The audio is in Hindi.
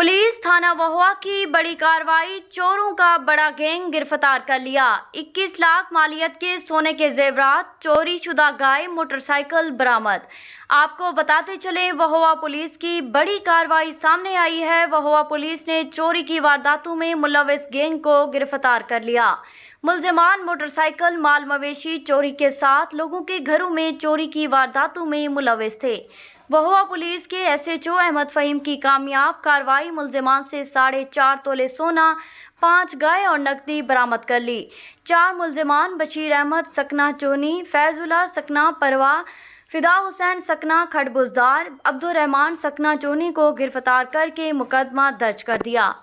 पुलिस थाना वहुआ की बड़ी कार्रवाई, चोरों का बड़ा गैंग गिरफ्तार कर लिया। 21 लाख मालियत के सोने के जेवरात, चोरी शुदा गाय, मोटरसाइकिल बरामद। आपको बताते चले, वहुआ पुलिस की बड़ी कार्रवाई सामने आई है। वहुआ पुलिस ने चोरी की वारदातों में मुलविस गैंग को गिरफ्तार कर लिया। मुलजिमान मोटरसाइकिल, माल मवेशी चोरी के साथ लोगों के घरों में चोरी की वारदातों में मुलविस थे। वहुआ पुलिस के SHO अहमद फहीम की कामयाब कार्रवाई मुलजिमान से 4.5 तोले सोना, 5 गाय और नकदी बरामद कर ली। 4 मुलजिमान बशीर अहमद सकना चोनी, फैजुल्ला सकना परवा, फिदा हुसैन सकना खड़बुजदार, अब्दुल रहमान सकना चोनी को गिरफ्तार करके मुकदमा दर्ज कर दिया।